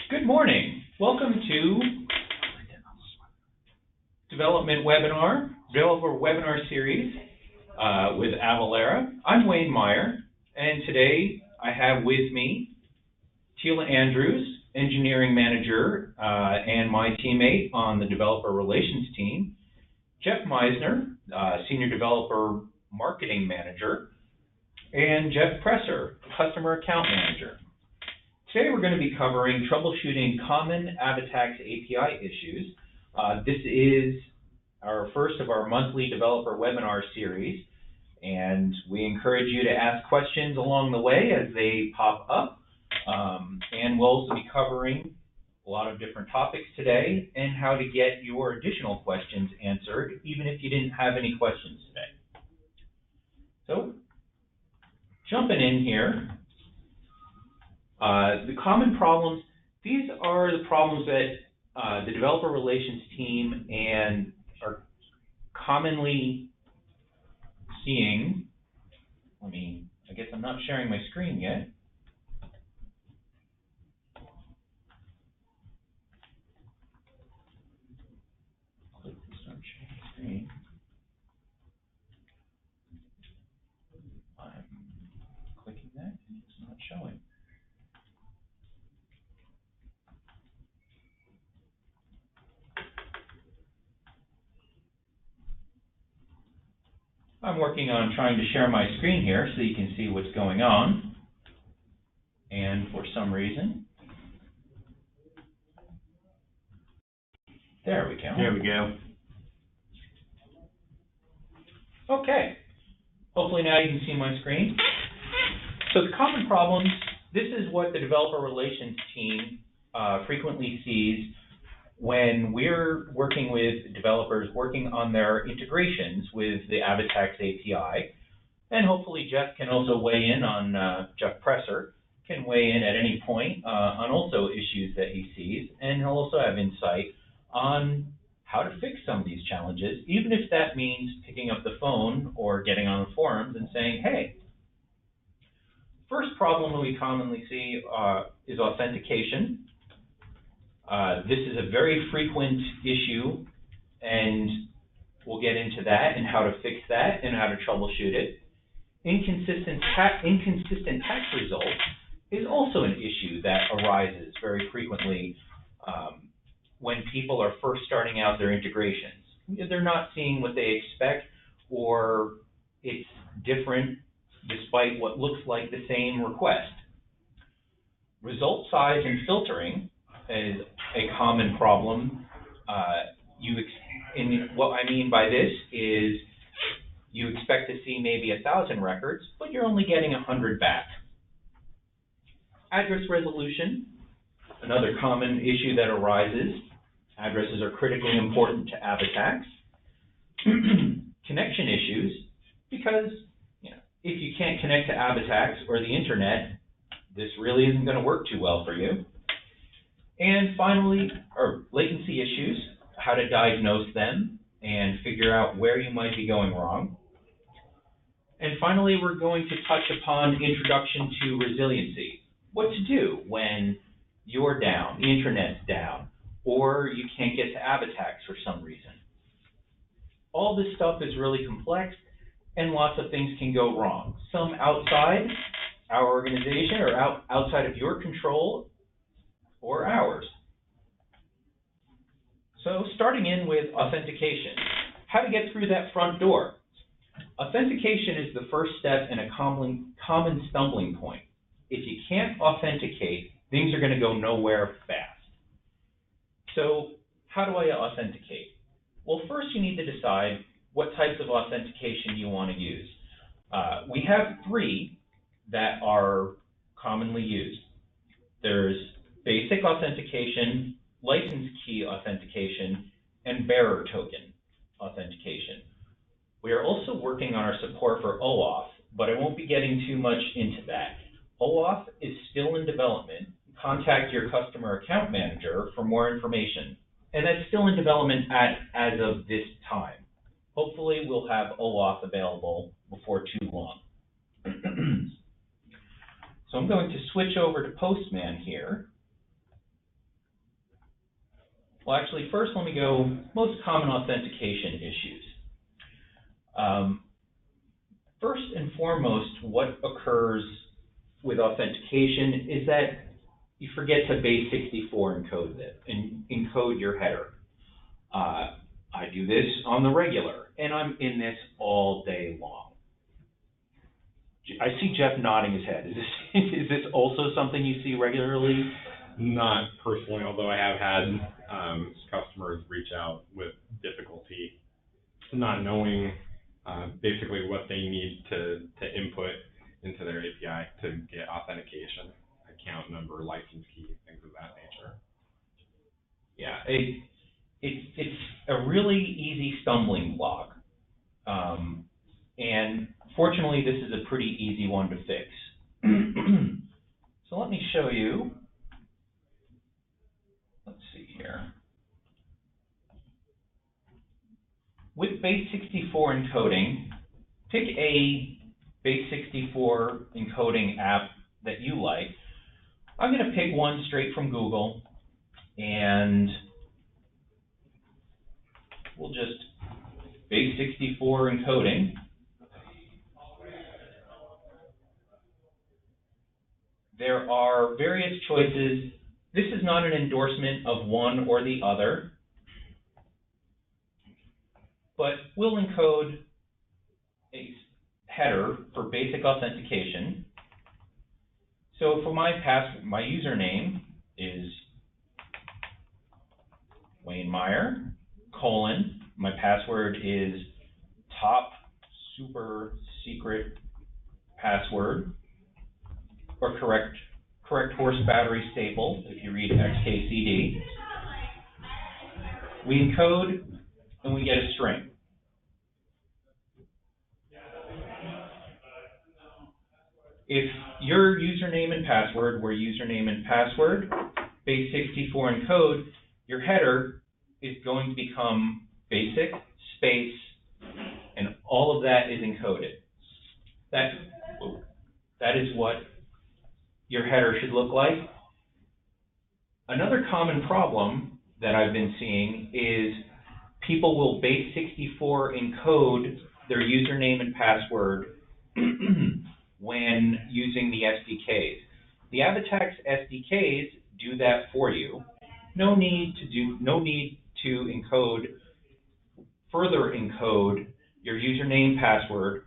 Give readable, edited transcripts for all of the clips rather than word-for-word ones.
Good morning. Welcome to Developer Webinar Series with Avalara. I'm Wayne Myer, and today I have with me Tila Andrews, Engineering Manager and my teammate on the Developer Relations team, Jeff Meisner, Senior Developer Marketing Manager, and Jeff Presser, Customer Account Manager. Today we're going to be covering troubleshooting common Avatax API issues. This is our first of our monthly developer webinar series, and we encourage you to ask questions along the way as they pop up. And we'll also be covering a lot of different topics today and how to get your additional questions answered, even if you didn't have any questions today. So, jumping in here. The common problems, these are the problems that the developer relations team and are commonly seeing. I guess I'm not sharing my screen yet. Click to start sharing screen. I'm clicking that and it's not showing. I'm working on trying to share my screen here so you can see what's going on. And for some reason, there we go. There we go. Okay. Hopefully now you can see my screen. So the common problems, this is what the developer relations team frequently sees when we're working with developers working on their integrations with the Avatax API. And hopefully Jeff can also weigh in on, Jeff Presser can weigh in at any point on also issues that he sees, and he'll also have insight on how to fix some of these challenges, even if that means picking up the phone or getting on the forums and saying, hey, first problem that we commonly see is authentication. This is a very frequent issue, and we'll get into that and how to fix that and how to troubleshoot it. Inconsistent tax results is also an issue that arises very frequently when people are first starting out their integrations. They're not seeing what they expect, or it's different despite what looks like the same request. Result size and filtering is a common problem. What I mean by this is you expect to see maybe 1,000 records, but you're only getting 100 back. Address resolution, another common issue that arises. Addresses are critically important to Avatax. Connection issues, because if you can't connect to Avatax or the internet, this really isn't going to work too well for you. And finally, latency issues, how to diagnose them and figure out where you might be going wrong. And finally, we're going to touch upon introduction to resiliency. What to do when you're down, the internet's down, or you can't get to Avatax for some reason. All this stuff is really complex, and lots of things can go wrong. Some outside our organization or outside of your control or ours. So starting in with authentication, how to get through that front door. Authentication is the first step in a common stumbling point. If you can't authenticate, things are going to go nowhere fast. So how do I authenticate? Well, first you need to decide what types of authentication you want to use. We have 3 that are commonly used. There's basic authentication, license key authentication, and bearer token authentication. We are also working on our support for OAuth, but I won't be getting too much into that. OAuth is still in development. Contact your customer account manager for more information. And that's still in development as of this time. Hopefully we'll have OAuth available before too long. So I'm going to switch over to Postman here. Well, actually, first let me go most common authentication issues. First and foremost, what occurs with authentication is that you forget to base 64 encode your header. I do this on the regular, and I'm in this all day long. I see Jeff nodding his head. Is this also something you see regularly? Not personally, although I have had customers reach out with difficulty not knowing basically what they need to input into their API to get authentication, account number, license key, things of that nature. Yeah, it's a really easy stumbling block. And fortunately, this is a pretty easy one to fix. So let me show you. Let's see here. With base 64 encoding, pick a base 64 encoding app that you like. I'm going to pick one straight from Google, and we'll just base 64 encoding. There are various choices. This is not an endorsement of one or the other, but we'll encode a header for basic authentication. So for my username is Wayne Myer, colon, my password is top super secret password, or correct horse battery staple, if you read XKCD. We encode and we get a string. If your username and password were username and password, base 64 encode, your header is going to become basic, space, and all of that is encoded. That is what your header should look like. Another common problem that I've been seeing is people will base 64 encode their username and password when using the SDKs. The Avatex SDKs do that for you. No need to further encode your username, password,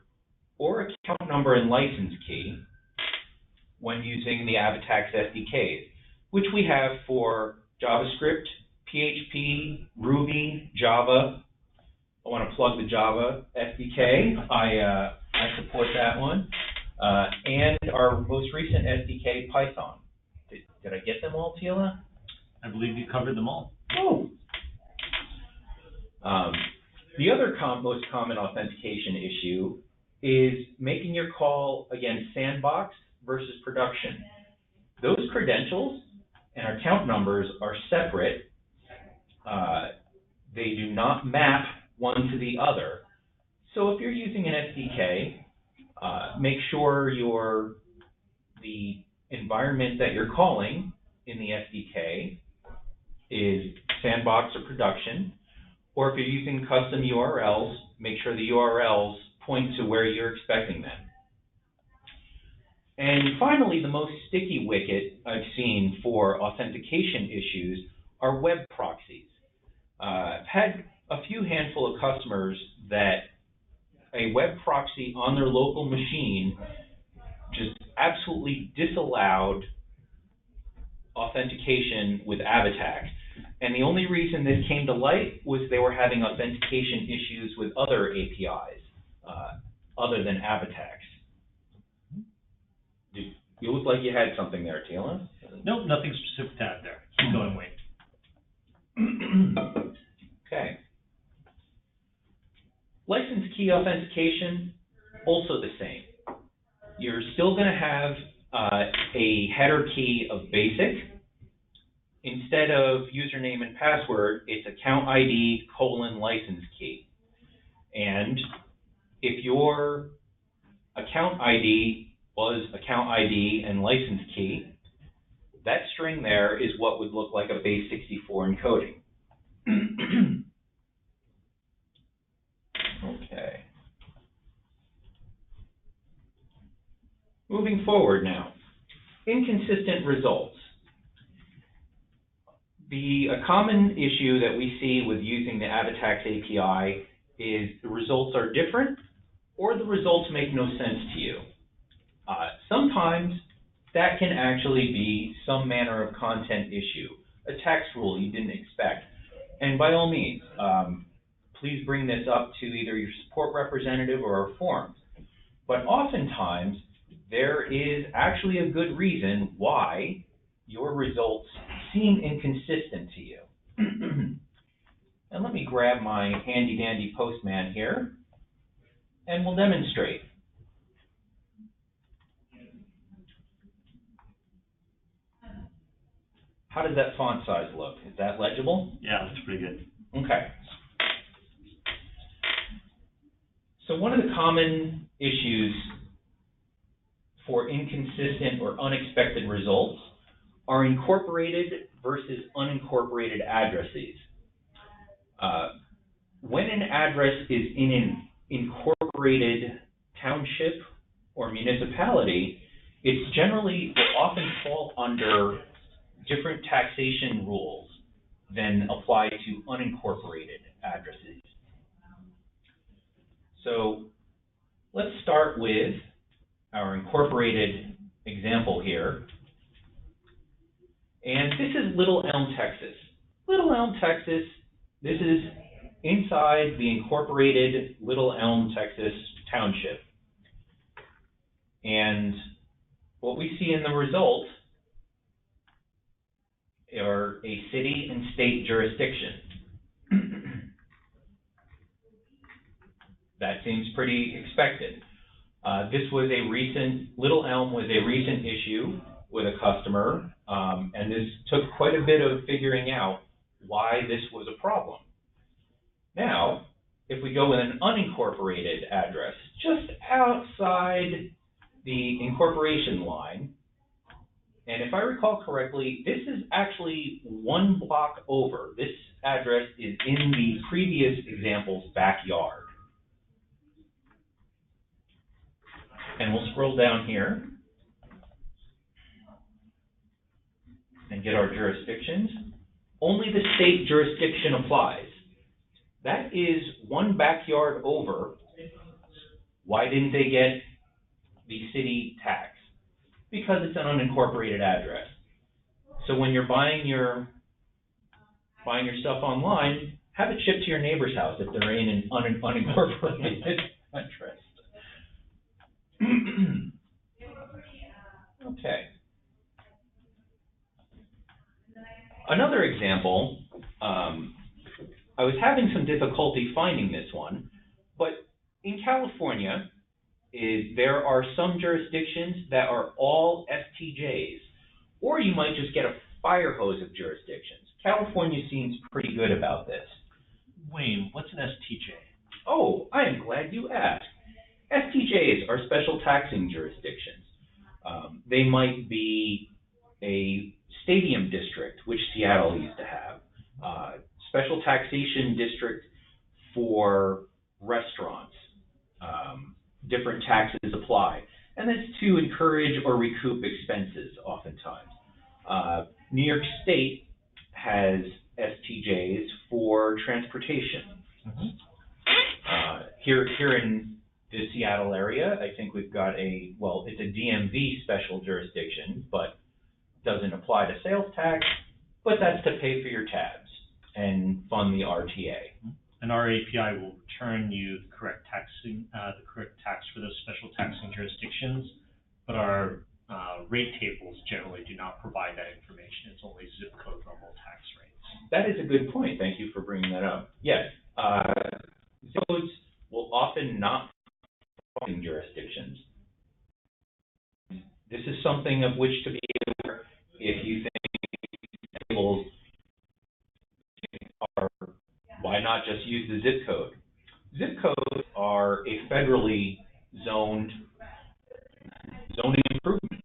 or account number and license key when using the Avatex SDKs, which we have for JavaScript, PHP, Ruby, Java. I want to plug the Java SDK. I support that one. And our most recent SDK, Python. Did I get them all, Tila? I believe you covered them all. Oh. The other most common authentication issue is making your call against sandbox versus production. Those credentials and account numbers are separate. They do not map one to the other. So if you're using an SDK, make sure the environment that you're calling in the SDK is sandbox or production. Or if you're using custom URLs, make sure the URLs point to where you're expecting them. And finally, the most sticky wicket I've seen for authentication issues are web proxies. I've had a few handful of customers that a web proxy on their local machine just absolutely disallowed authentication with Avatex. And the only reason this came to light was they were having authentication issues with other APIs other than Avatex. You look like you had something there, Tila. Nope, nothing specific to add there. Keep going, Wayne. Okay. License key authentication, also the same. You're still going to have a header key of basic. Instead of username and password, it's account ID : license key. And if your account ID was account ID and license key, that string there is what would look like a base 64 encoding. Okay. Moving forward now, inconsistent results. A common issue that we see with using the Avatax API is the results are different or the results make no sense to you. Sometimes that can actually be some manner of content issue, a text rule you didn't expect. And by all means, please bring this up to either your support representative or our forums. But oftentimes, there is actually a good reason why your results seem inconsistent to you. And let me grab my handy dandy postman here, and we'll demonstrate. How does that font size look? Is that legible? Yeah, that's pretty good. Okay. So one of the common issues for inconsistent or unexpected results are incorporated versus unincorporated addresses. When an address is in an incorporated township or municipality, it's generally will often fall under different taxation rules than apply to unincorporated addresses. So let's start with our incorporated example here. And this is Little Elm, Texas. Little Elm, Texas, this is inside the incorporated Little Elm, Texas township. And what we see in the result are a city and state jurisdiction. That seems pretty expected. This was a recent, Little Elm was a recent issue with a customer, and this took quite a bit of figuring out why this was a problem. Now, if we go with an unincorporated address, just outside the incorporation line, and if I recall correctly, this is actually one block over. This address is in the previous example's backyard. And we'll scroll down here and get our jurisdictions. Only the state jurisdiction applies. That is one backyard over. Why didn't they get the city tax? Because it's an unincorporated address. So when you're buying your stuff online, have it shipped to your neighbor's house if they're in an unincorporated address. Okay. Another example, I was having some difficulty finding this one, but in California, there are some jurisdictions that are all STJs, or you might just get a fire hose of jurisdictions. California seems pretty good about this. Wayne, what's an STJ? Oh, I am glad you asked. STJs are special taxing jurisdictions. They might be a stadium district, which Seattle used to have. Special taxation district for restaurants. Different taxes apply. And that's to encourage or recoup expenses oftentimes. New York State has STJs for transportation. Here in the Seattle area, I think we've got it's a DMV special jurisdiction, but doesn't apply to sales tax, but that's to pay for your tabs and fund the RTA. And our API will return you the correct tax for those special taxing jurisdictions, but our rate tables generally do not provide that information. It's only zip code normal tax rates. That is a good point. Thank you for bringing that up. Yes, zip codes will often not in jurisdictions. This is something of which to be aware if you think tables are, why not just use the zip code? Zip codes are a federally zoned zoning improvement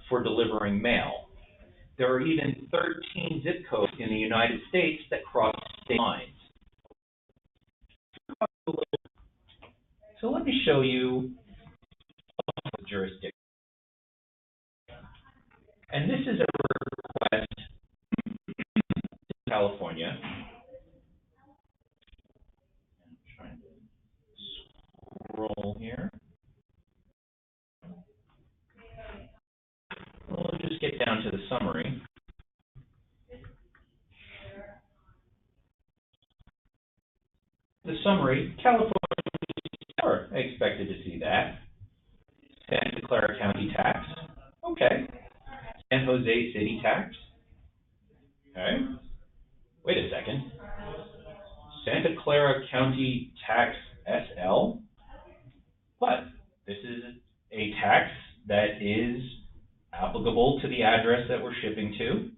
for delivering mail. There are even 13 zip codes in the United States that cross state lines. So let me show you the jurisdiction. And this is a request to California. I'm trying to scroll here. We'll just get down to the summary. The summary, California, I expected to see that. Santa Clara County tax, okay. San Jose City tax, okay. Wait a second. Santa Clara County tax SL? But this is a tax that is applicable to the address that we're shipping to.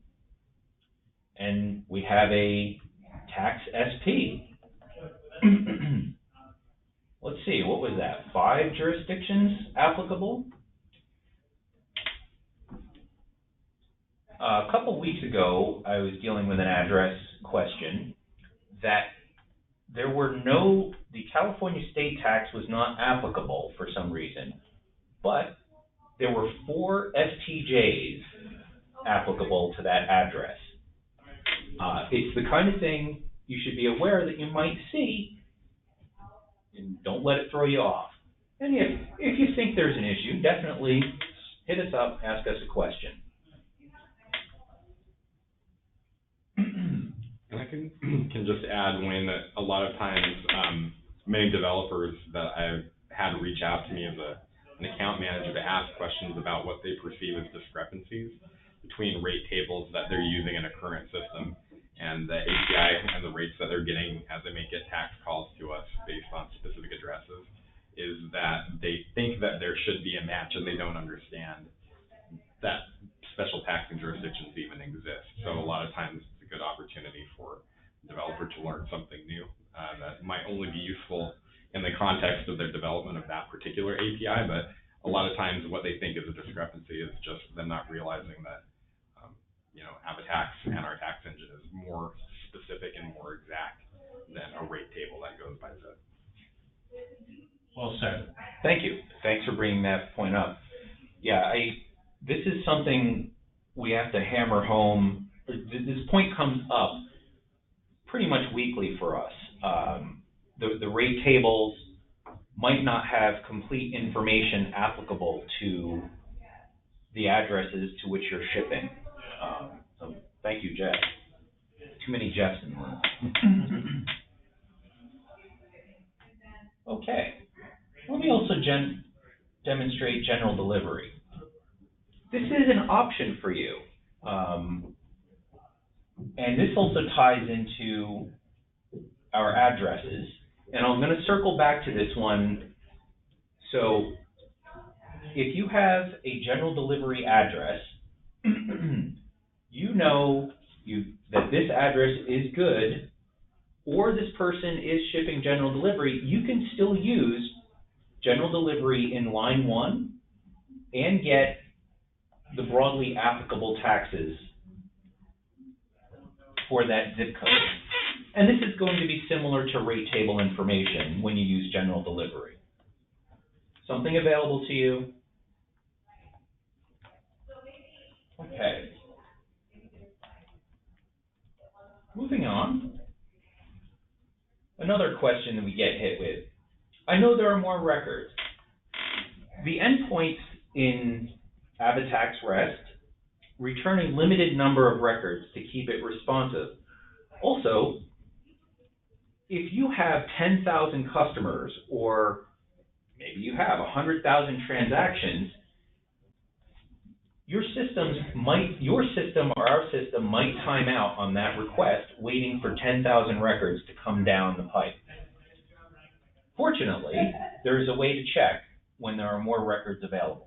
And we have a tax SP. Let's see, what was that? 5 jurisdictions applicable? A couple weeks ago, I was dealing with an address question that the California state tax was not applicable for some reason, but there were 4 STJs applicable to that address. It's the kind of thing you should be aware that you might see, and don't let it throw you off. And if you think there's an issue, definitely hit us up, ask us a question. And I can just add, Wayne, that a lot of times many developers that I've had reach out to me as an account manager to ask questions about what they perceive as discrepancies between rate tables that they're using in a current system and the API and the rates that they're getting as they may get tax calls to us based on specific addresses, is that they think that there should be a match and they don't understand that special taxing jurisdictions even exist. So a lot of times it's a good opportunity for a developer to learn something new that might only be useful in the context of their development of that particular API, but a lot of times what they think is a discrepancy is just them not realizing that Avatax and our tax engine is more specific and more exact than a rate table that goes by zip. Well said. Thank you. Thanks for bringing that point up. Yeah, this is something we have to hammer home. This point comes up pretty much weekly for us. The rate tables might not have complete information applicable to the addresses to which you're shipping. So thank you, Jeff. Too many Jeffs in the room. Okay. Let me also demonstrate general delivery. This is an option for you. And this also ties into our addresses. And I'm going to circle back to this one. So if you have a general delivery address, you know that this address is good, or this person is shipping general delivery, you can still use general delivery in line 1 and get the broadly applicable taxes for that zip code. And this is going to be similar to rate table information when you use general delivery. Something available to you. Okay. Moving on. Another question that we get hit with. I know there are more records. The endpoints in Avatax REST return a limited number of records to keep it responsive. Also, if you have 10,000 customers, or maybe you have 100,000 transactions, your system or our system might time out on that request, waiting for 10,000 records to come down the pipe. Fortunately, there is a way to check when there are more records available.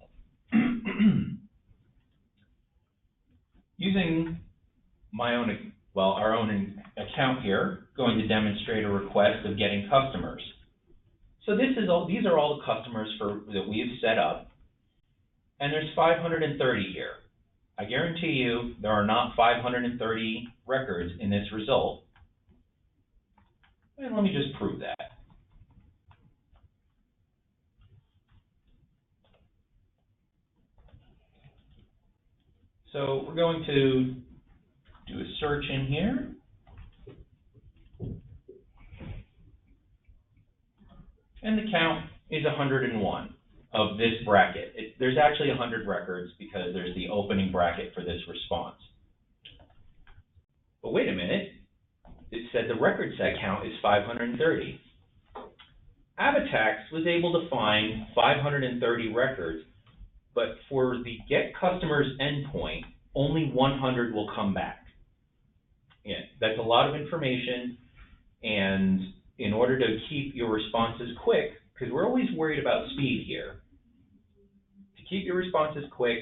Using our own account here, going to demonstrate a request of getting customers. So these are all the customers that we have set up, and there's 530 here. I guarantee you there are not 530 records in this result. And let me just prove that. So we're going to do a search in here. And the count is 101 of this bracket. There's actually 100 records because there's the opening bracket for this response. But wait a minute, it said the record set count is 530. Avatax was able to find 530 records, but for the get customers endpoint, only 100 will come back. Yeah, that's a lot of information, and in order to keep your responses quick, because we're always worried about speed here, to keep your responses quick,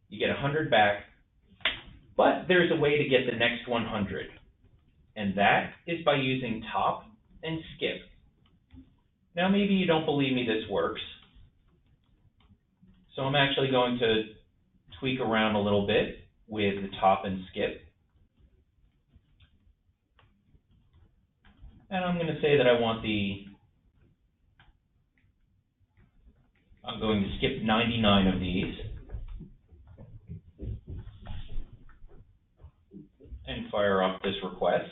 you get 100 back, but there's a way to get the next 100, and that is by using top and skip. Now maybe you don't believe me this works, so I'm actually going to tweak around a little bit with the top and skip. And I'm going to say that I'm going to skip 99 of these and fire off this request.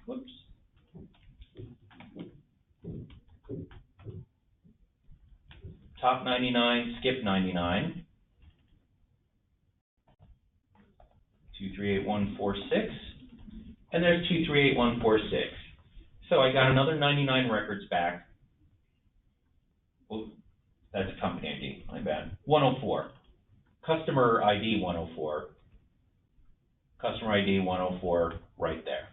Whoops. Top 99, skip 99. 238146. And there's 238146. So I got another 99 records back. Oh, that's a company ID, my bad. 104. Customer ID 104. Customer ID 104 right there.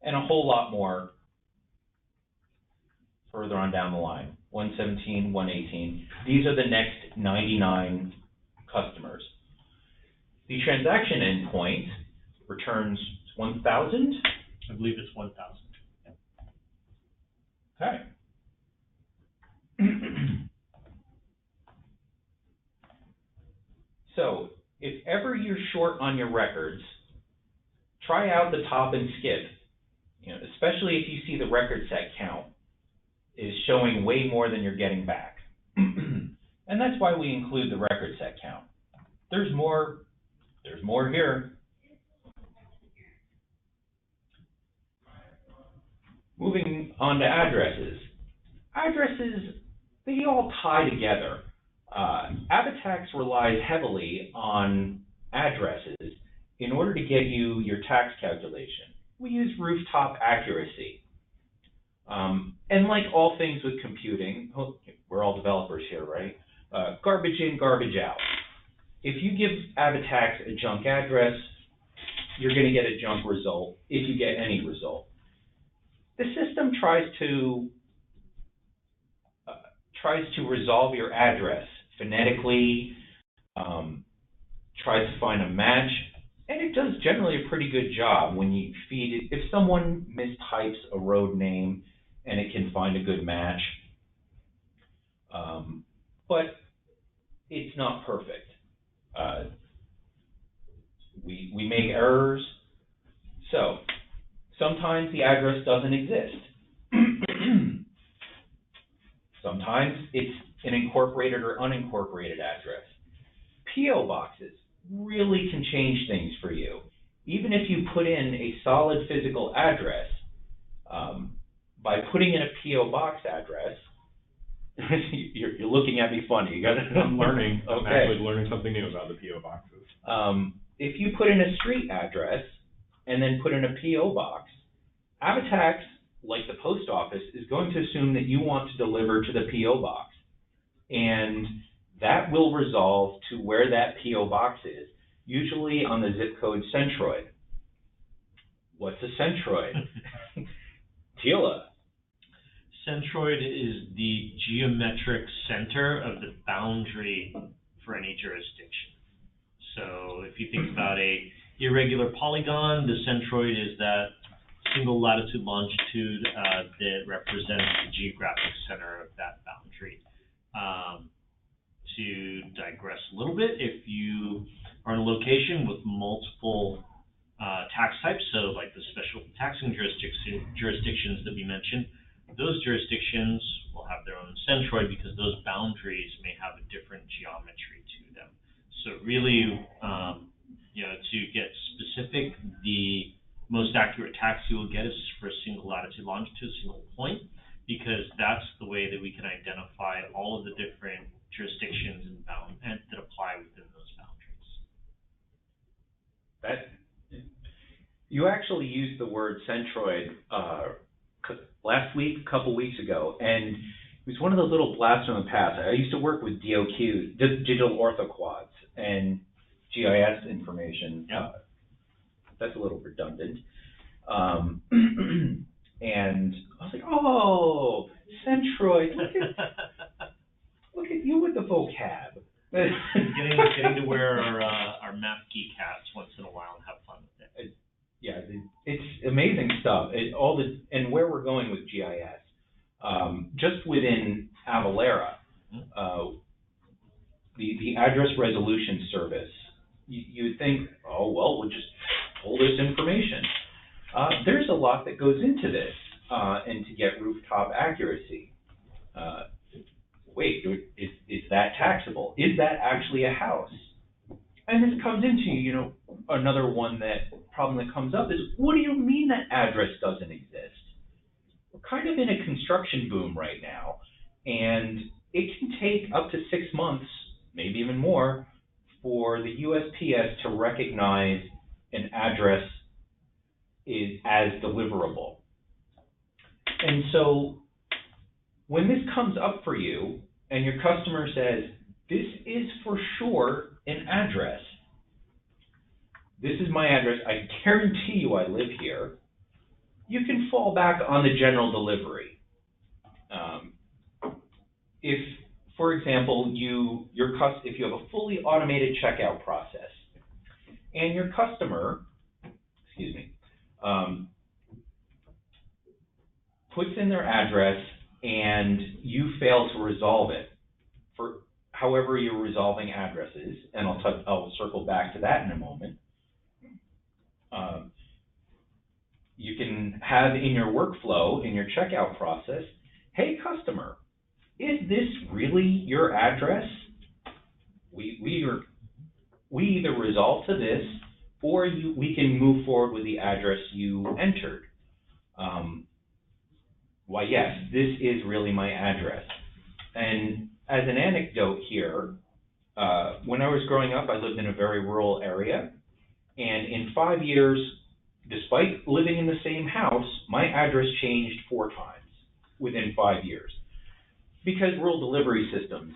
And a whole lot more further on down the line. 117, 118. These are the next 99 customers. The transaction endpoint returns 1,000. I believe it's 1,000. Okay. So, if ever you're short on your records, try out the top and skip. Especially if you see the record set count is showing way more than you're getting back. And that's why we include the record set count. There's more here. Moving on to addresses. Addresses, they all tie together. Avatax relies heavily on addresses in order to get you your tax calculation. We use rooftop accuracy. And like all things with computing, we're all developers here, right? Garbage in, garbage out. If you give Avatax a junk address, you're going to get a junk result if you get any result. The system tries to resolve your address phonetically, tries to find a match, and it does generally a pretty good job when you feed it. If someone mistypes a road name and it can find a good match, but it's not perfect. We make errors, so sometimes the address doesn't exist. Sometimes it's an incorporated or unincorporated address. P.O. boxes really can change things for you. Even if you put in a solid physical address, by putting in a P.O. box address, you're looking at me funny. You got it. I'm learning. Okay. I'm actually learning something new about the P.O. boxes. If you put in a street address and then put in a P.O. box, Avatax, like the post office, is going to assume that you want to deliver to the P.O. box. And that will resolve to where that P.O. box is, usually on the zip code centroid. What's a centroid? Tila. Centroid is the geometric center of the boundary for any jurisdiction. So if you think about a irregular polygon, the centroid is that single latitude longitude that represents the geographic center of that boundary. So to digress a little bit, if you are in a location with multiple tax types, so like the special taxing jurisdictions that we mentioned, those jurisdictions will have their own centroid because those boundaries may have a different geometry to them. So really, to get specific, the most accurate tax you will get is for a single latitude, longitude, single point, because that's the way that we can identify all of the different jurisdictions and that apply within those boundaries. You actually used the word centroid last week, a couple weeks ago, and it was one of those little blasts from the past. I used to work with DOQs, digital orthoquads, and GIS information. Yeah. That's a little redundant. And I was like, oh, centroid, look at you with the vocab. getting to wear our map geek hats once in a while and have fun with it. Yeah, it's amazing stuff. And where we're going with GIS, just within Avalara, the address resolution service, you would think, oh, well, we'll just pull this information. There's a lot that goes into this, and to get rooftop accuracy. Wait, is that taxable? Is that actually a house? And this comes into, another problem that comes up is, what do you mean that address doesn't exist? We're kind of in a construction boom right now, and it can take up to 6 months, maybe even more, for the USPS to recognize an address as deliverable. And so when this comes up for you and your customer says, this is for sure an address, this is my address, I guarantee you I live here, you can fall back on the general delivery. If, for example, if you have a fully automated checkout process and your customer, puts in their address and you fail to resolve it, for however you're resolving addresses, and I'll circle back to that in a moment. You can have in your workflow, in your checkout process, hey customer, is this really your address? We either resolve to this, or we can move forward with the address you entered. Why, yes, this is really my address. And as an anecdote here, when I was growing up, I lived in a very rural area, and in 5 years, despite living in the same house, my address changed 4 times within 5 years. Because rural delivery systems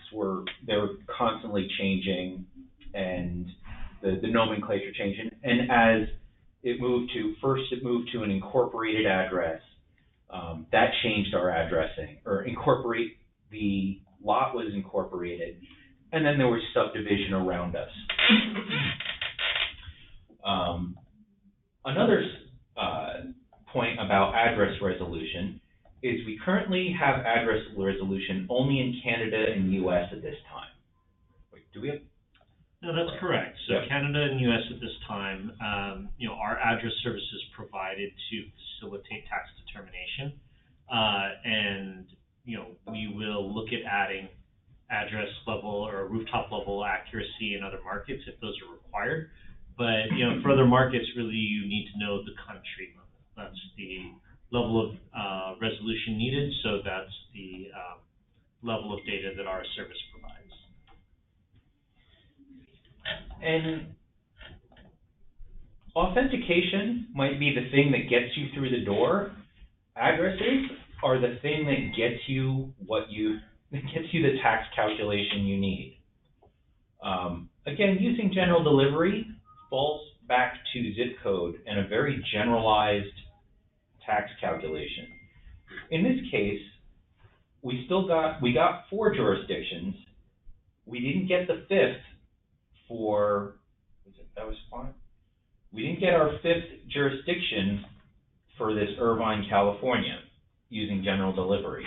they're constantly changing, and the nomenclature changing. And as it moved to an incorporated address, that changed our addressing, or the lot was incorporated, and then there was subdivision around us. Another point about address resolution is we currently have address resolution only in Canada and US at this time. Wait, do we have? No, that's correct. So Yep. Canada and US at this time, our address service is provided to facilitate tax determination. And we will look at adding address level or rooftop level accuracy in other markets if those are required. But for other markets, really you need to know the country level. That's the level of resolution needed. So that's the level of data that our service provides. And authentication might be the thing that gets you through the door. Addresses are the thing that gets you the tax calculation you need. Again, using general delivery falls back to zip code and a very generalized tax calculation. In this case, we got 4 jurisdictions. We didn't get the 5th we didn't get our 5th jurisdiction for this Irvine, California, using general delivery.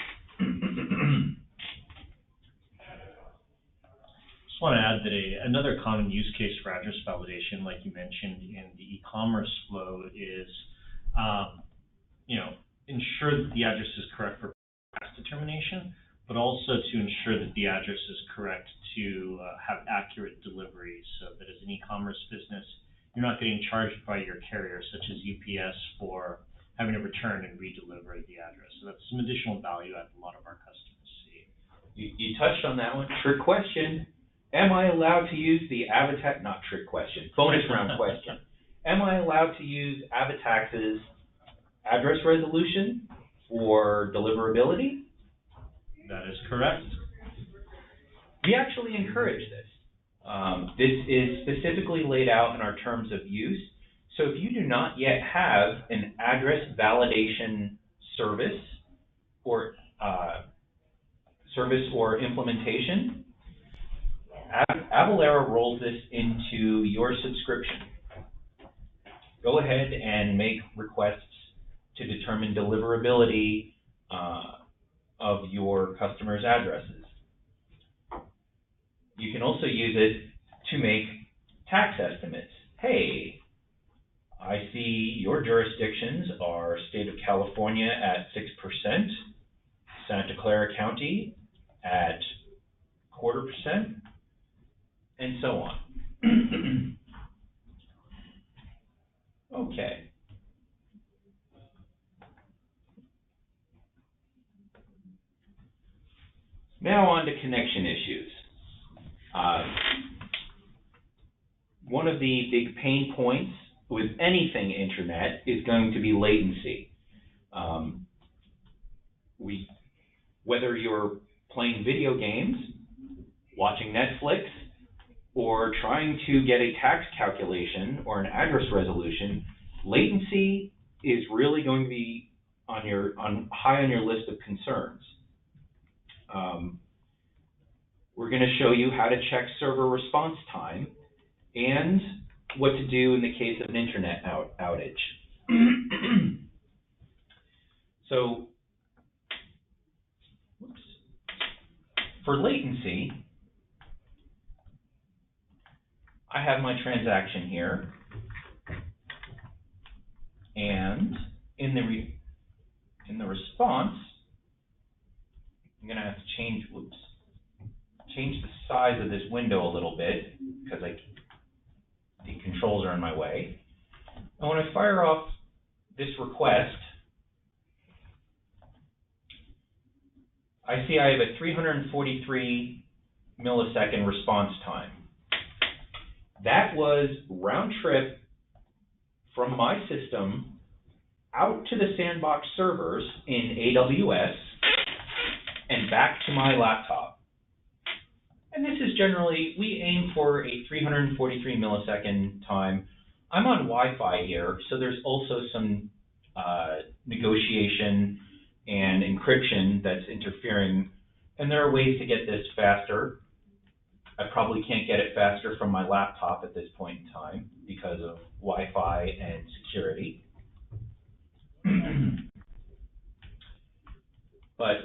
Just want to add that another common use case for address validation, like you mentioned in the e-commerce flow, is ensure that the address is correct for tax determination, but also to ensure that the address is correct to have accurate delivery, so that as an e-commerce business, you're not getting charged by your carrier, such as UPS, for having to return and redeliver the address. So that's some additional value that a lot of our customers see. You touched on that one. Trick question. Am I allowed to use the Avatax, not trick question, bonus round question. Am I allowed to use Avatax's address resolution for deliverability? That is correct. We actually encourage this. This is specifically laid out in our terms of use. So if you do not yet have an address validation service or implementation, Avalara rolls this into your subscription. Go ahead and make requests to determine deliverability of your customers' addresses. You can also use it to make tax estimates. Hey, I see your jurisdictions are State of California at 6%, Santa Clara County at 0.25%, and so on. Okay. Now on to connection issues. One of the big pain points with anything internet is going to be latency. Whether you're playing video games, watching Netflix, or trying to get a tax calculation or an address resolution, latency is really going to be high on your list of concerns. We're going to show you how to check server response time and what to do in the case of an internet outage. So, for latency, I have my transaction here, and in the response, I'm going to have to change the size of this window a little bit because the controls are in my way. And when I fire off this request, I see I have a 343 millisecond response time. That was round trip from my system out to the sandbox servers in AWS and back to my laptop. And this is generally, we aim for a 343 millisecond time. I'm on Wi-Fi here, so there's also some negotiation and encryption that's interfering, and there are ways to get this faster. I probably can't get it faster from my laptop at this point in time because of Wi-Fi and security. But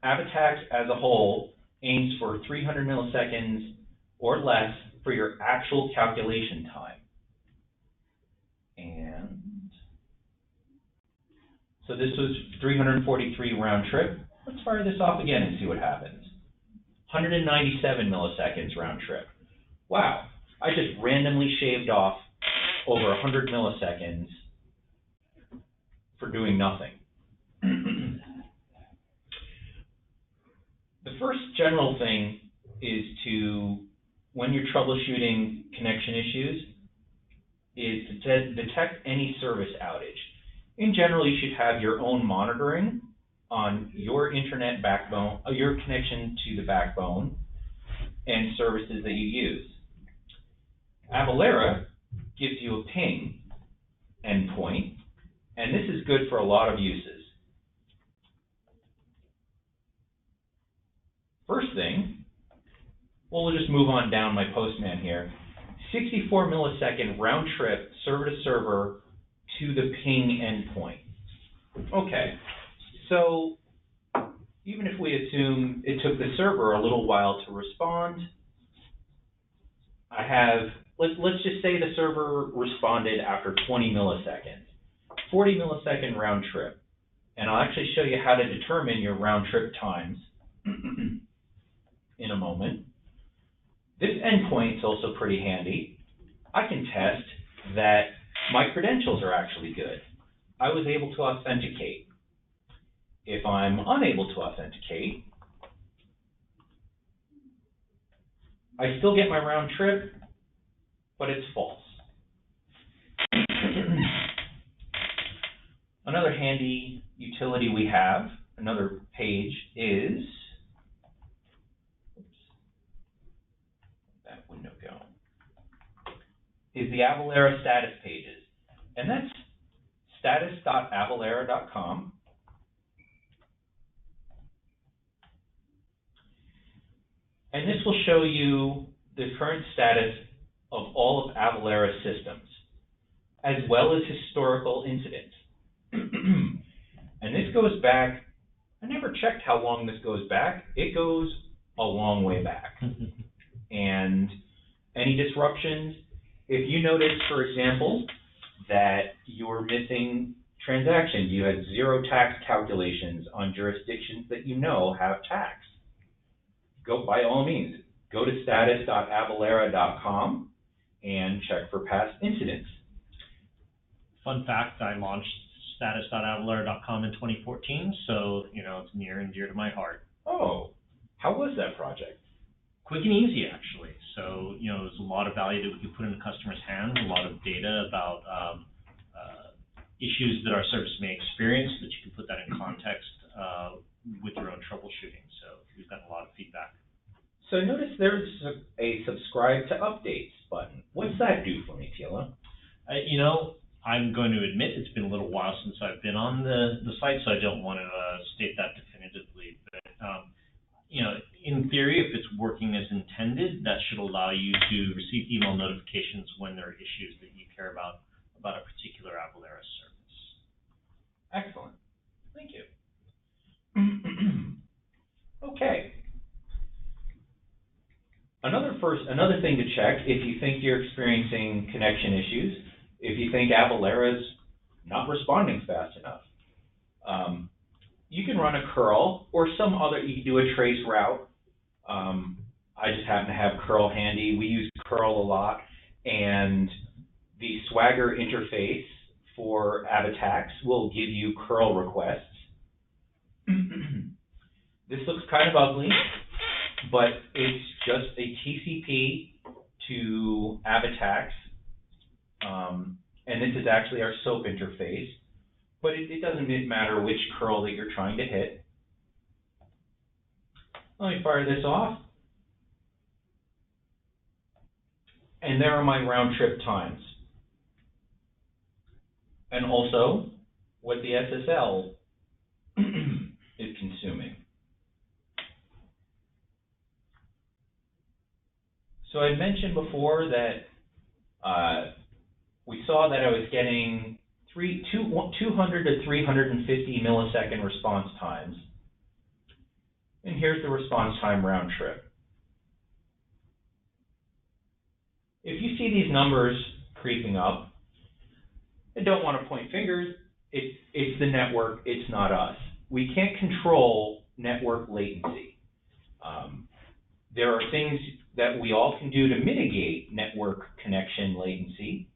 Avatax as a whole aims for 300 milliseconds or less for your actual calculation time. And so this was 343 round trip. Let's fire this off again and see what happens. 197 milliseconds round trip. Wow, I just randomly shaved off over 100 milliseconds for doing nothing. The first general thing is to, when you're troubleshooting connection issues, is to detect any service outage. In general, you should have your own monitoring on your internet backbone, your connection to the backbone, and services that you use. Avalara gives you a ping endpoint, and this is good for a lot of uses. First thing, well, we'll just move on down my postman here. 64 millisecond round trip server to server to the ping endpoint. Okay, so even if we assume it took the server a little while to respond, I have, let's just say the server responded after 20 milliseconds, 40 millisecond round trip. And I'll actually show you how to determine your round trip times in a moment. This endpoint's also pretty handy. I can test that my credentials are actually good. I was able to authenticate. If I'm unable to authenticate, I still get my round trip, but it's false. Another handy utility we have, another page is, that window go, is the Avalara status pages. And that's status.avalara.com. And this will show you the current status of all of Avalara's systems, as well as historical incidents. And this goes back, I never checked how long this goes back. It goes a long way back. And any disruptions, if you notice, for example, that you're missing transactions, you had 0 tax calculations on jurisdictions that you know have tax, go, by all means, go to status.avalara.com and check for past incidents. Fun fact, I launched status.avalara.com in 2014, so, it's near and dear to my heart. Oh, how was that project? Quick and easy, actually. So, there's a lot of value that we can put in the customer's hands, a lot of data about issues that our service may experience, that you can put that in context with your own troubleshooting. So we've gotten a lot of feedback. So notice there's a subscribe to updates button. What's that do for me, Tila? I'm going to admit it's been a little while since I've been on the site, so I don't want to state that definitively. But, in theory, if it's working as intended, that should allow you to receive email notifications when there are issues that you care about a particular Avalara service. Excellent. Thank you. Okay. Another thing to check, if you think you're experiencing connection issues, if you think Avalara's not responding fast enough, you can run a curl or some other, you can do a trace route. I just happen to have curl handy. We use curl a lot, and the Swagger interface for AvaTax will give you curl requests. This looks kind of ugly, but it's just a TCP to AvaTax, and this is actually our SOAP interface, but it doesn't matter which curl that you're trying to hit. Let me fire this off. And there are my round trip times. And also what the SSL is consuming. So I mentioned before that we saw that I was getting 200 to 350 millisecond response times. And here's the response time round trip. If you see these numbers creeping up, I don't want to point fingers. It's the network, it's not us. We can't control network latency. There are things that we all can do to mitigate network connection latency.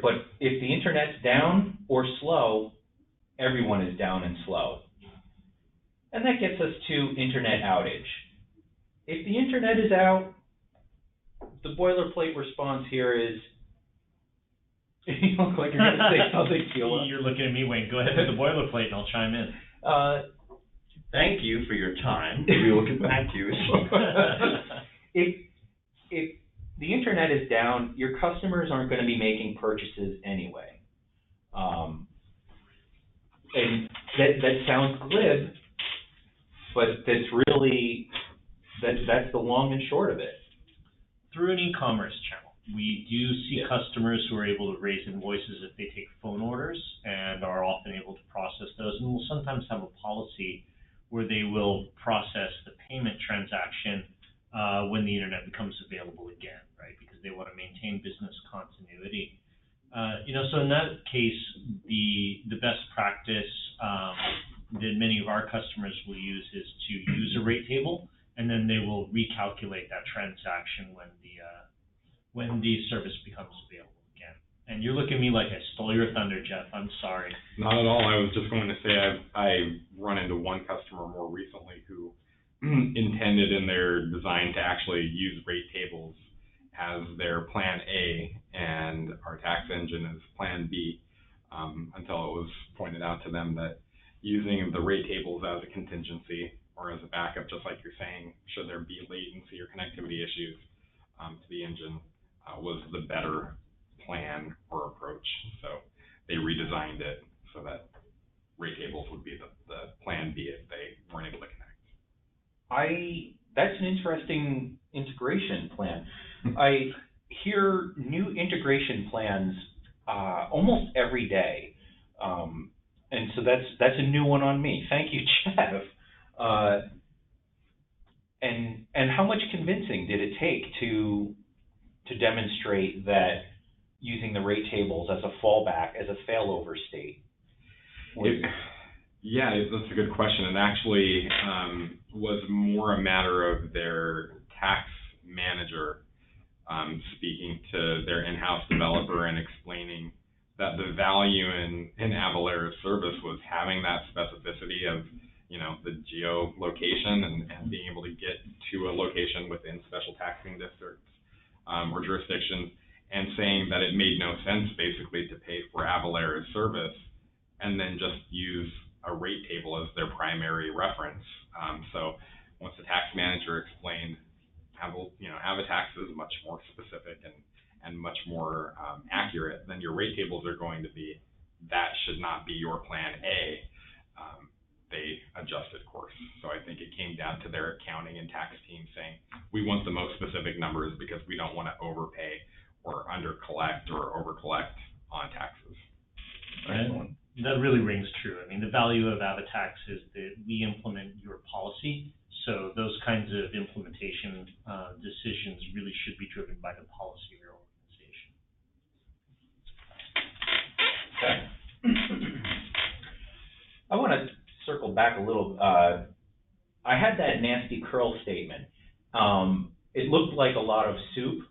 But if the internet's down or slow, everyone is down and slow. And that gets us to internet outage. If the internet is out, the boilerplate response here is, you look like you're going to say something, Sheila. You're looking at me, Wayne. Go ahead with the boilerplate and I'll chime in. Thank you for your time. We will get back to you. If the internet is down, your customers aren't going to be making purchases anyway. And that sounds glib, but that's really, that's the long and short of it. Through an e-commerce channel, we do see customers who are able to raise invoices if they take phone orders and are often able to process those. And we'll sometimes have a policy where they will process the payment transaction case, the best practice that many of our customers will use is to use a rate table, and then they will recalculate that transaction when the service becomes available again. And you're looking at me like I stole your thunder, Jeff. I'm sorry. Not at all. I was just going to say I've run into one customer more recently who intended in their design to actually use rate tables as their plan A and our tax engine as plan B, until it was pointed out to them that using the rate tables as a contingency or as a backup, just like you're saying, should there be latency or connectivity issues to the engine, was the better plan or approach. So they redesigned it so that rate tables would be the plan B if they weren't able to connect. That's an interesting integration plan. I hear new integration plans almost every day, and so that's a new one on me. Thank you, Jeff. And how much convincing did it take to demonstrate that using the rate tables as a fallback, as a failover state? Yeah, that's a good question. And actually was more a matter of their tax manager speaking to their in-house developer and explaining that the value in Avalara's service was having that specificity of, the geolocation and being able to get to a location within special taxing districts or jurisdictions, and saying that it made no sense basically to pay for Avalara's service and then just use a rate table as their primary reference. So once the tax manager explained, Avatax is much more specific and much more accurate than your rate tables are going to be, that should not be your plan A, they adjusted course. So I think it came down to their accounting and tax team saying, we want the most specific numbers because we don't want to overpay or under-collect or over-collect on taxes. And that really rings true. I mean, the value of Avatax is that we implement your policy, so those kinds of implementation decisions really should be driven by the policy of your organization. Okay. I want to circle back a little. I had that nasty curl statement. It looked like a lot of soup.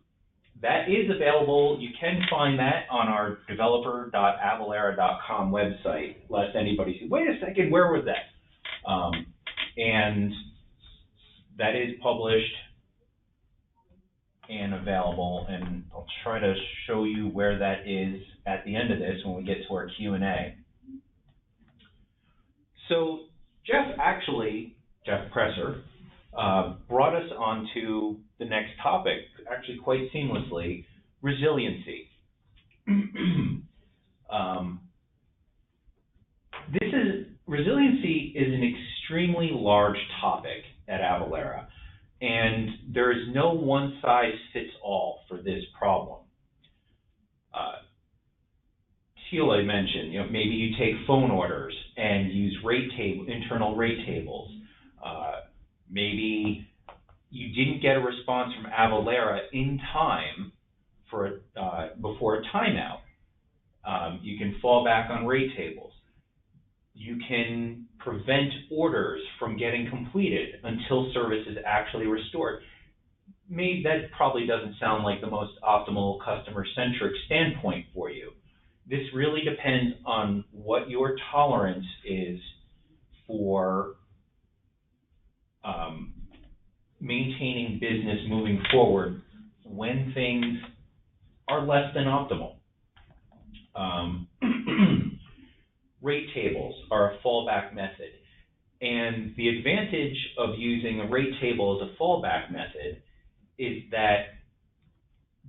That is available. You can find that on our developer.avalara.com website, lest anybody say, wait a second, where was that? And that is published and available, and I'll try to show you where that is at the end of this when we get to our Q&A. So Jeff Presser, brought us onto the next topic, actually quite seamlessly, resiliency. Resiliency is an extremely large topic at Avalara, and there is no one-size-fits-all for this problem. Teal had mentioned, maybe you take phone orders and use internal rate tables. Maybe you didn't get a response from Avalara in time before a timeout. You can fall back on rate tables. You can prevent orders from getting completed until service is actually restored. Maybe that probably doesn't sound like the most optimal customer-centric standpoint for you. This really depends on what your tolerance is for maintaining business moving forward when things are less than optimal. Rate tables are a fallback method, and the advantage of using a rate table as a fallback method is that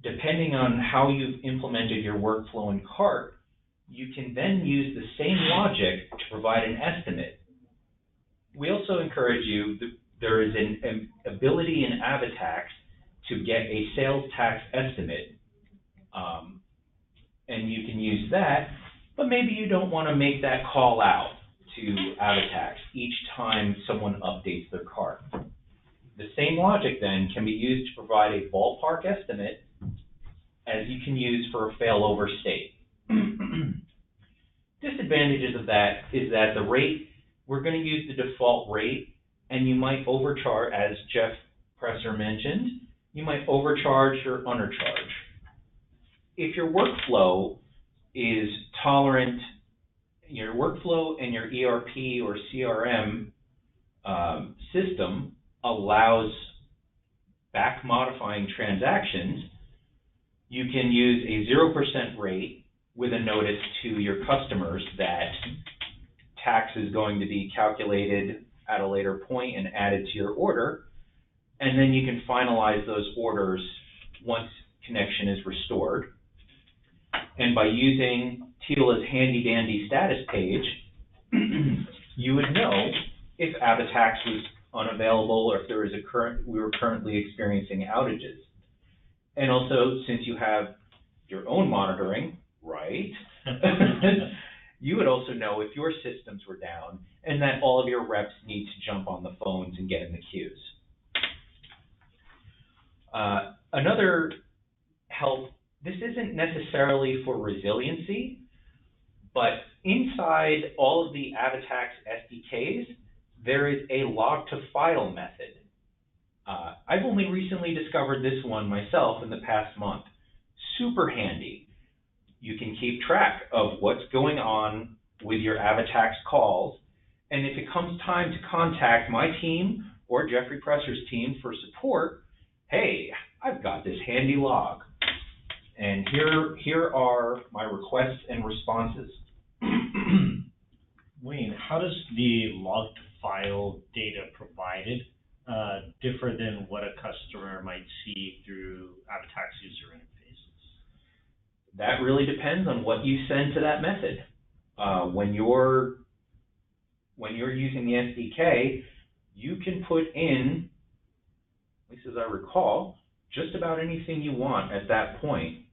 depending on how you've implemented your workflow in CART, you can then use the same logic to provide an estimate. We also encourage you, there is an ability in Avatax to get a sales tax estimate, and you can use that, but maybe you don't want to make that call out to Avatax each time someone updates their CART. The same logic then can be used to provide a ballpark estimate as you can use for a failover state. disadvantages of that is that the rate, we're going to use the default rate, and you might overcharge, as Jeff Presser mentioned, you might overcharge or undercharge. If your workflow is tolerant, your workflow and your ERP or CRM system allows back modifying transactions, you can use a 0% rate with a notice to your customers that tax is going to be calculated at a later point and added to your order, and then you can finalize those orders once connection is restored. And by using TILA's handy dandy status page, you would know if Avatax was unavailable or if there is we were currently experiencing outages. And also, since you have your own monitoring, right, you would also know if your systems were down and that all of your reps need to jump on the phones and get in the queues. Another help, this isn't necessarily for resiliency, but inside all of the Avatax SDKs, there is a log to file method. I've only recently discovered this one myself in the past month. Super handy. You can keep track of what's going on with your Avatax calls, and if it comes time to contact my team or Jeffrey Presser's team for support, hey, I've got this handy log. And here are my requests and responses. Wayne, how does the log to file data provided differ than what a customer might see through Avatax user interfaces? That really depends on what you send to that method. When you're using the SDK, you can put in, at least as I recall, just about anything you want at that point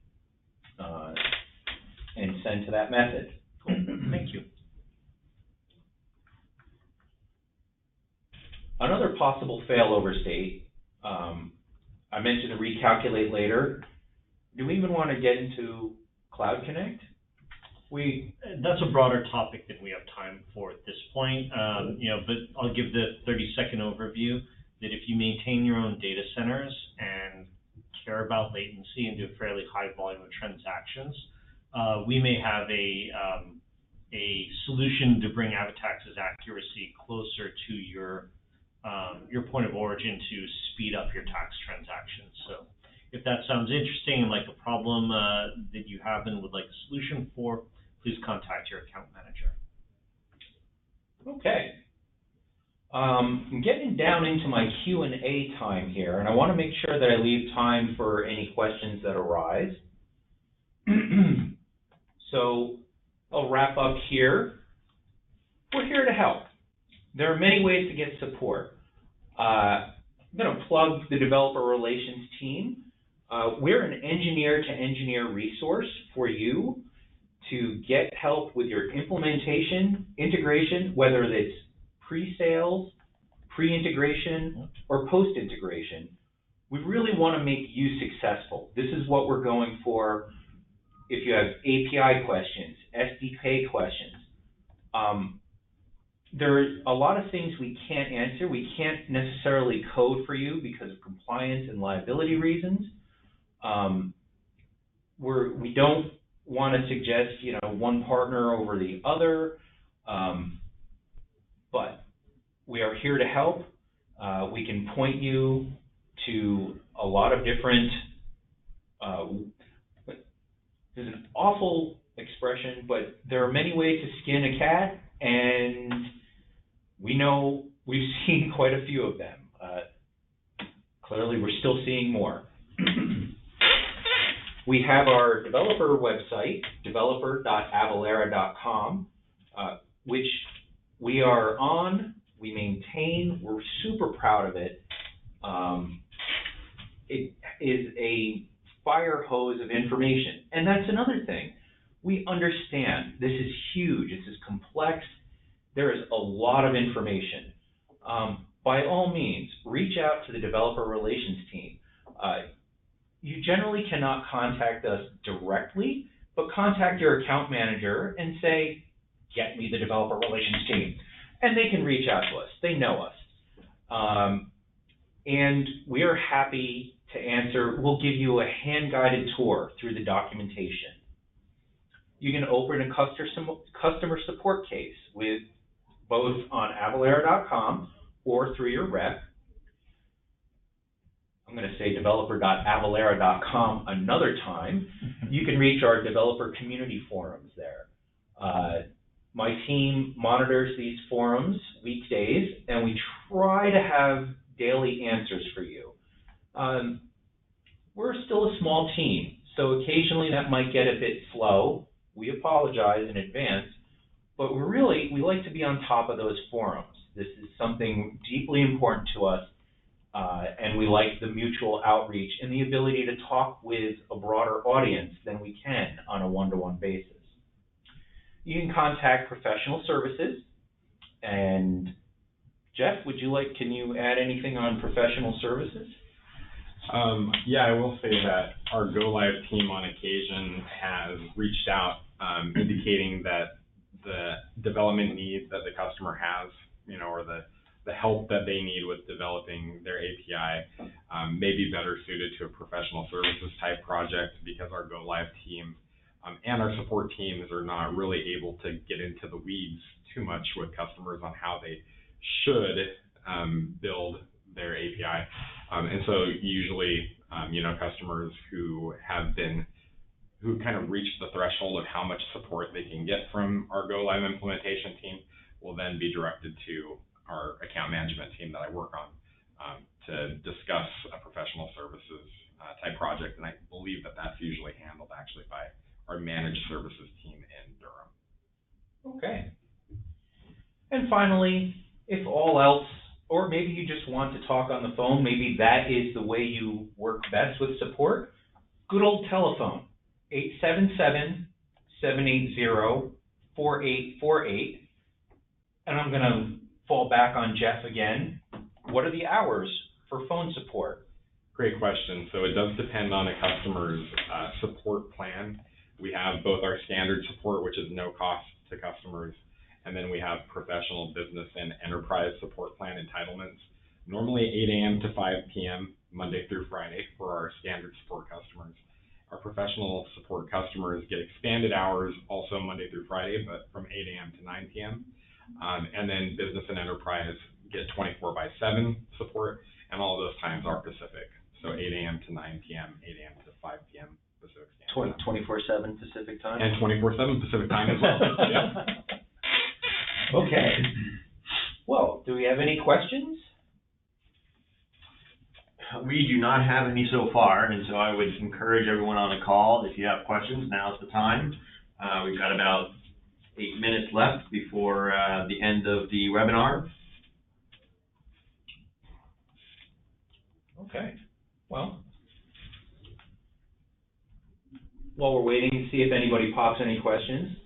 and send to that method. Cool. Thank you. Another possible failover state, I mentioned the recalculate later. Do we even want to get into Cloud Connect? That's a broader topic than we have time for at this point. But I'll give the 30-second overview that if you maintain your own data centers and care about latency and do a fairly high volume of transactions, we may have a solution to bring Avatax's accuracy closer to your point of origin to speed up your tax transactions. So if that sounds interesting and like a problem that you have and would like a solution for, please contact your account manager. Okay. I'm getting down into my Q&A time here, and I want to make sure that I leave time for any questions that arise. So I'll wrap up here. We're here to help. There are many ways to get support. I'm going to plug the developer relations team. We're an engineer-to-engineer resource for you to get help with your implementation, integration, whether it's pre-sales, pre-integration, or post-integration. We really want to make you successful. This is what we're going for. If you have API questions, SDK questions, there are a lot of things we can't answer. We can't necessarily code for you because of compliance and liability reasons. We don't want to suggest, one partner over the other, but we are here to help. We can point you to a lot of different, there's an awful expression, but there are many ways to skin a cat, and we know we've seen quite a few of them. Clearly, we're still seeing more. We have our developer website, developer.avalara.com, which we are on, we maintain, we're super proud of it. It is a fire hose of information. And that's another thing. We understand this is huge, this is complex, there is a lot of information. By all means, reach out to the developer relations team. You generally cannot contact us directly, but contact your account manager and say, get me the developer relations team. And they can reach out to us. They know us. And we are happy to answer. We'll give you a hand-guided tour through the documentation. You can open a customer support case with both on Avalara.com or through your rep. I'm going to say developer.avalara.com another time. You can reach our developer community forums there. My team monitors these forums weekdays, and we try to have daily answers for you. We're still a small team, so occasionally that might get a bit slow. We apologize in advance, but we like to be on top of those forums. This is something deeply important to us, and we like the mutual outreach and the ability to talk with a broader audience than we can on a one-to-one basis. You can contact professional services, and Jeff, can you add anything on professional services? Yeah, I will say that our Go Live team on occasion has reached out indicating that the development needs that the customer has, or the help that they need with developing their API may be better suited to a professional services type project, because our Go Live team and our support teams are not really able to get into the weeds too much with customers on how they should build their API. And so usually, customers who kind of reach the threshold of how much support they can get from our Go Live implementation team will then be directed to our account management team that I work on to discuss a professional services type project. And I believe that that's usually handled actually by our managed services team in Durham. Okay. And finally, if all else, or maybe you just want to talk on the phone, maybe that is the way you work best with support, good old telephone, 877-780-4848. And I'm going to fall back on Jeff again. What are the hours for phone support? Great question. So it does depend on a customer's support plan. We have both our standard support, which is no cost to customers, and then we have professional, business, and enterprise support plan entitlements, normally 8 a.m. to 5 p.m., Monday through Friday for our standard support customers. Our professional support customers get expanded hours, also Monday through Friday, but from 8 a.m. to 9 p.m. And then business and enterprise get 24/7 support, and all of those times are Pacific. So 8 a.m. to 9 p.m., 8 a.m. to 5 p.m. Pacific Standard Time. 24/7 Pacific Time? And 24/7 Pacific Time as well. Yeah. Okay. Well, do we have any questions? We do not have any so far, and so I would encourage everyone on the call, if you have questions, now's the time. We've got about 8 minutes left before the end of the webinar. Okay. Well, while we're waiting to see if anybody pops any questions,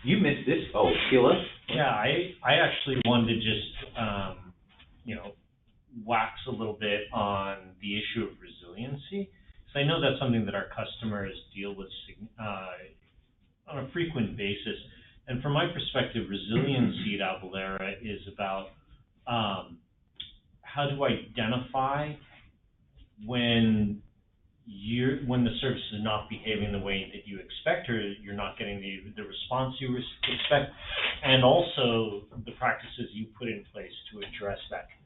you missed this. Oh, Sheila? Yeah, I actually wanted to just, wax a little bit on the issue of resiliency, because I know that's something that our customers deal with on a frequent basis. And from my perspective, resiliency at Avalara is about how to identify when the service is not behaving the way that you expect, or you're not getting the response you expect, and also the practices you put in place to address that condition.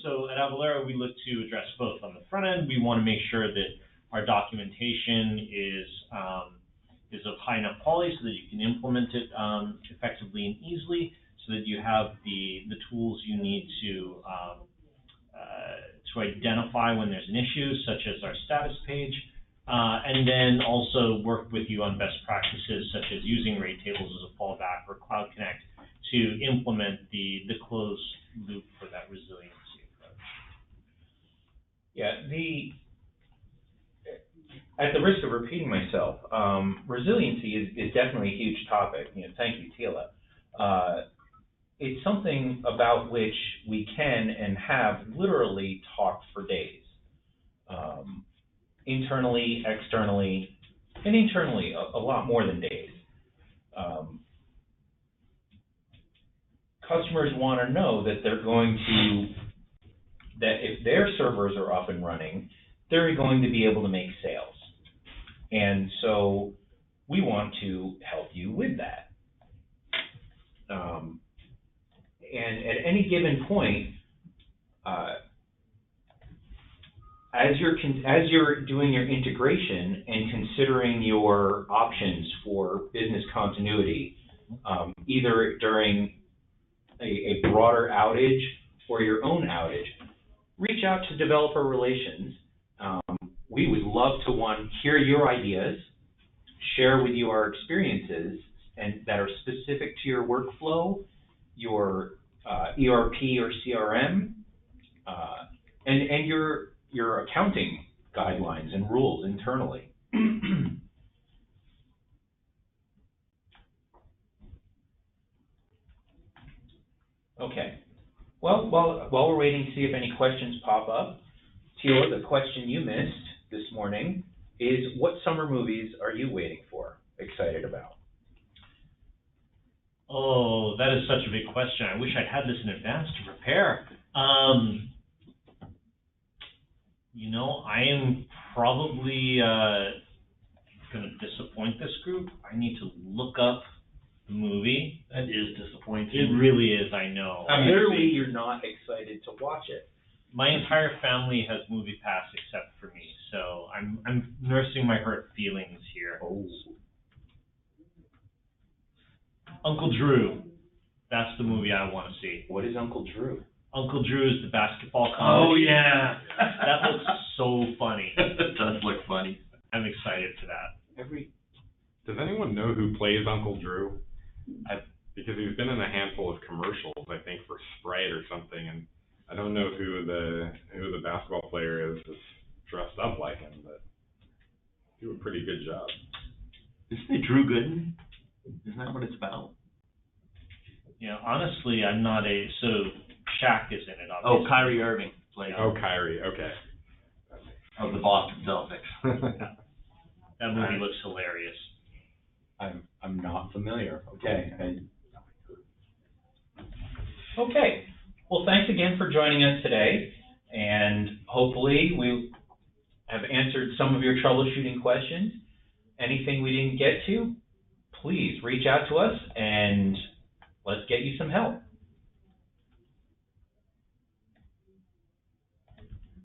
So at Avalara, we look to address both. On the front end, we want to make sure that our documentation is of high enough quality so that you can implement it effectively and easily, so that you have the tools you need to identify when there's an issue, such as our status page, and then also work with you on best practices, such as using rate tables as a fallback or Cloud Connect to implement the closed loop for that resiliency approach. Yeah, at the risk of repeating myself, resiliency is definitely a huge topic. Thank you, Tila. It's something about which we can and have literally talked for days, internally, externally, and internally a lot more than days. customers want to know that that if their servers are up and running, they're going to be able to make sales. And so we want to help you with that. And at any given point, as you're doing your integration and considering your options for business continuity, either during a broader outage or your own outage, reach out to developer relations. We would love to hear your ideas, share with you our experiences, and that are specific to your workflow, your ERP or CRM, and your accounting guidelines and rules internally. Okay. Well, while we're waiting to see if any questions pop up, Teela, the question you missed this morning is, what summer movies are you waiting for, excited about? Oh, that is such a big question. I wish I'd had this in advance to prepare. You know, I am probably going to disappoint this group. I need to look up the movie. That is disappointing. It really is, I know. Clearly, you're not excited to watch it. My entire family has Movie Pass except for me, so I'm nursing my hurt feelings here. Oh. Uncle Drew. That's the movie I want to see. What is Uncle Drew? Uncle Drew is the basketball comedy. Oh, yeah. That looks so funny. It does look funny. I'm excited for that. Does anyone know who plays Uncle Drew? Because he's been in a handful of commercials, I think, for Sprite or something, and I don't know who the basketball player is that's dressed up like him, but do a pretty good job. Isn't it Drew Gooden? Isn't that what it's about? Yeah, honestly, I'm not so Shaq is in it, obviously. Oh, Kyrie Irving played. Oh, Kyrie, okay. Of the Boston Celtics. That movie looks hilarious. I'm not familiar. Okay. Okay. Well, thanks again for joining us today, and hopefully we have answered some of your troubleshooting questions. Anything we didn't get to, please reach out to us and let's get you some help.